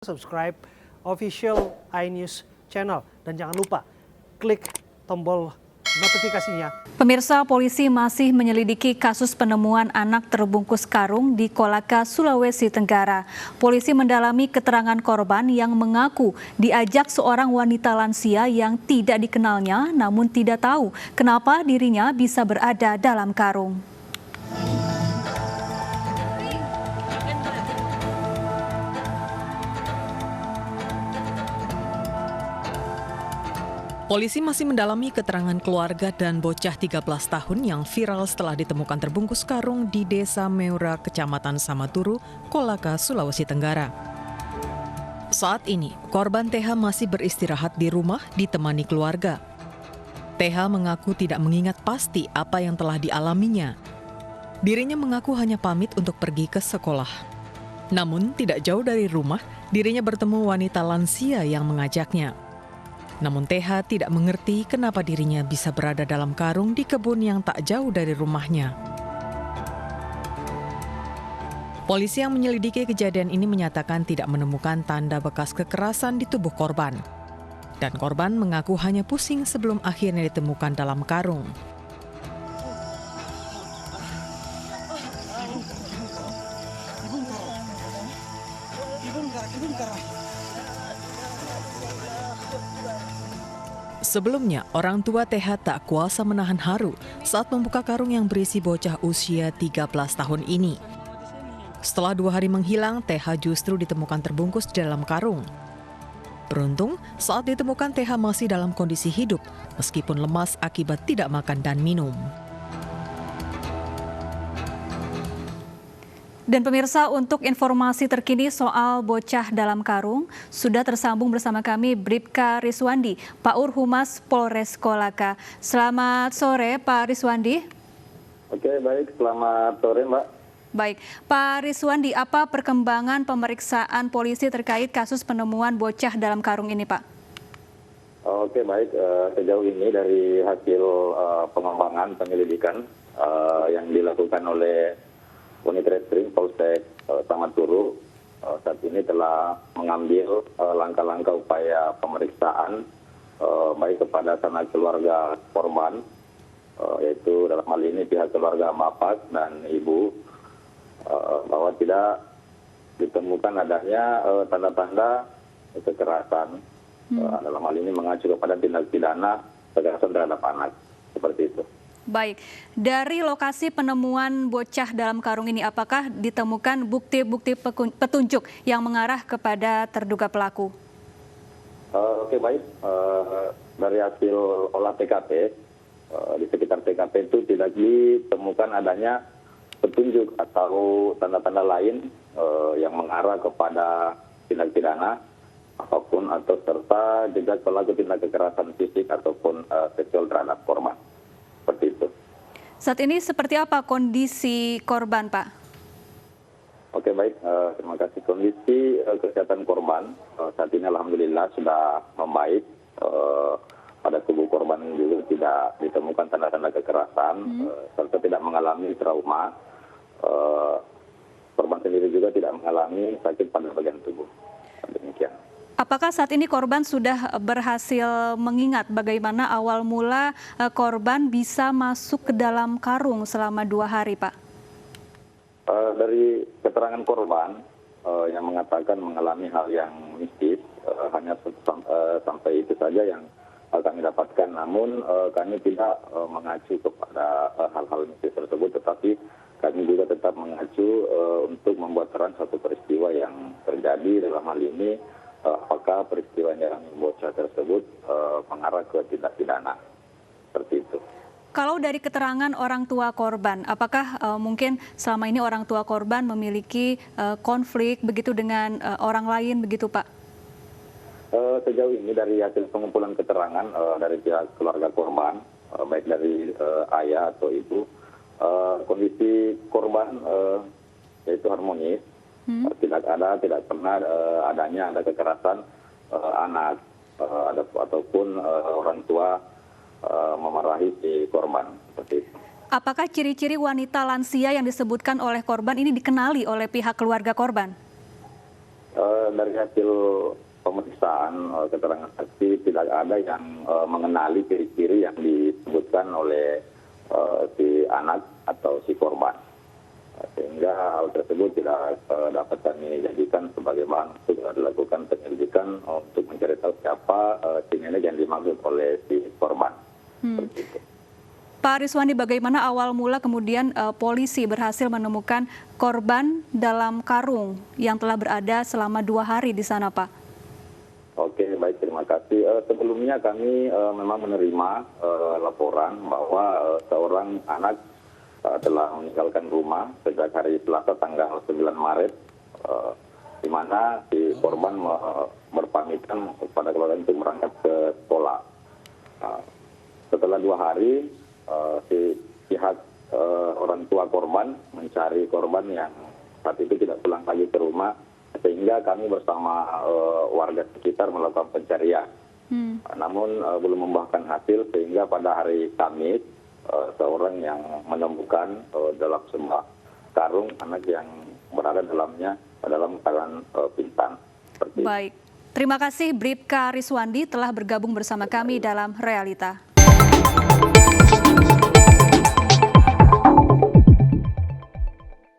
subscribe official iNews channel. Dan jangan lupa klik tombol notifikasinya. Pemirsa, polisi masih menyelidiki kasus penemuan anak terbungkus karung di Kolaka, Sulawesi Tenggara. Polisi mendalami keterangan korban yang mengaku diajak seorang wanita lansia yang tidak dikenalnya namun tidak tahu kenapa dirinya bisa berada dalam karung. Polisi masih mendalami keterangan keluarga dan bocah 13 tahun yang viral setelah ditemukan terbungkus karung di Desa Meura, Kecamatan Samaturu, Kolaka, Sulawesi Tenggara. Saat ini, korban TH masih beristirahat di rumah ditemani keluarga. TH mengaku tidak mengingat pasti apa yang telah dialaminya. Dirinya mengaku hanya pamit untuk pergi ke sekolah. Namun, tidak jauh dari rumah, dirinya bertemu wanita lansia yang mengajaknya. Namun TH tidak mengerti kenapa dirinya bisa berada dalam karung di kebun yang tak jauh dari rumahnya. Polisi yang menyelidiki kejadian ini menyatakan tidak menemukan tanda bekas kekerasan di tubuh korban. Dan korban mengaku hanya pusing sebelum akhirnya ditemukan dalam karung. Sebelumnya, orang tua TH tak kuasa menahan haru saat membuka karung yang berisi bocah usia 13 tahun ini. Setelah 2 hari menghilang, TH justru ditemukan terbungkus di dalam karung. Beruntung, saat ditemukan TH masih dalam kondisi hidup, meskipun lemas akibat tidak makan dan minum. Dan pemirsa, untuk informasi terkini soal bocah dalam karung, sudah tersambung bersama kami Bribka Riswandi, Paur Humas Polres Kolaka. Selamat sore Pak Riswandi. Oke, baik. Selamat sore Mbak. Baik, Pak Riswandi, apa perkembangan pemeriksaan polisi terkait kasus penemuan bocah dalam karung ini, Pak? Oke, baik. Sejauh ini dari hasil pengembangan penyelidikan yang dilakukan oleh Unit Reskrim Polsek Samaturu saat ini telah mengambil langkah-langkah upaya pemeriksaan baik kepada sanak keluarga korban, yaitu dalam hal ini pihak keluarga Mapak dan ibu, bahwa tidak ditemukan adanya tanda-tanda kekerasan. Dalam hal ini mengacu kepada tindak pidana kekerasan terhadap anak, seperti itu. Baik, dari lokasi penemuan bocah dalam karung ini, apakah ditemukan bukti-bukti petunjuk yang mengarah kepada terduga pelaku? Oke, baik. Dari hasil olah TKP, di sekitar TKP itu tidak ditemukan adanya petunjuk atau tanda-tanda lain yang mengarah kepada tindak pidana apapun atau serta juga pelaku tindak kekerasan fisik ataupun seksual terhadap korban. Seperti itu. Saat ini seperti apa kondisi korban, Pak? Oke, baik. Terima kasih. Kondisi kesehatan korban saat ini alhamdulillah sudah membaik. Pada tubuh korban juga tidak ditemukan tanda-tanda kekerasan, serta tidak mengalami trauma. Korban sendiri juga tidak mengalami sakit pada bagian tubuh. Demikian. Apakah saat ini korban sudah berhasil mengingat bagaimana awal mula korban bisa masuk ke dalam karung selama 2 hari, Pak? Dari keterangan korban yang mengatakan mengalami hal yang mistis, hanya sampai itu saja yang kami dapatkan. Namun kami tidak mengacu kepada hal-hal mistis tersebut, tetapi kami juga tetap mengacu untuk membuat terang satu peristiwa yang terjadi dalam hal ini. Apakah peristiwa yang bocah tersebut mengarah ke tindak pidana, seperti itu. Kalau dari keterangan orang tua korban, apakah mungkin selama ini orang tua korban memiliki konflik begitu dengan orang lain begitu, Pak? Sejauh ini dari hasil pengumpulan keterangan dari pihak keluarga korban, baik dari ayah atau ibu, kondisi korban yaitu harmonis. Tidak pernah adanya kekerasan anak ataupun orang tua memarahi si korban, seperti itu. Apakah ciri-ciri wanita lansia yang disebutkan oleh korban ini dikenali oleh pihak keluarga korban? Dari hasil pemeriksaan keterangan saksi tidak ada yang mengenali ciri-ciri yang disebutkan oleh si anak atau si korban. Sehingga hal tersebut tidak dapat kami jadikan sebagai bahan untuk dilakukan penyelidikan untuk mencari tahu siapa si nenek yang dimaksud oleh si korban. Seperti itu. Pak Riswandi, bagaimana awal mula kemudian polisi berhasil menemukan korban dalam karung yang telah berada selama 2 hari di sana, Pak? Oke, baik, terima kasih. Sebelumnya kami memang menerima laporan bahwa seorang anak telah meninggalkan rumah sejak hari Selasa tanggal 9 Maret, di mana si korban berpamitan kepada keluarga untuk berangkat ke sekolah. Setelah 2 hari, si pihak orang tua korban mencari korban yang saat itu tidak pulang lagi ke rumah, sehingga kami bersama warga sekitar melakukan pencarian. Namun belum membuahkan hasil, sehingga pada hari Kamis seorang yang menemukan dalam sebuah karung anak yang berada dalamnya dalam keadaan pingsan. Baik, terima kasih Bribka Riswandi telah bergabung bersama kami dalam Realita.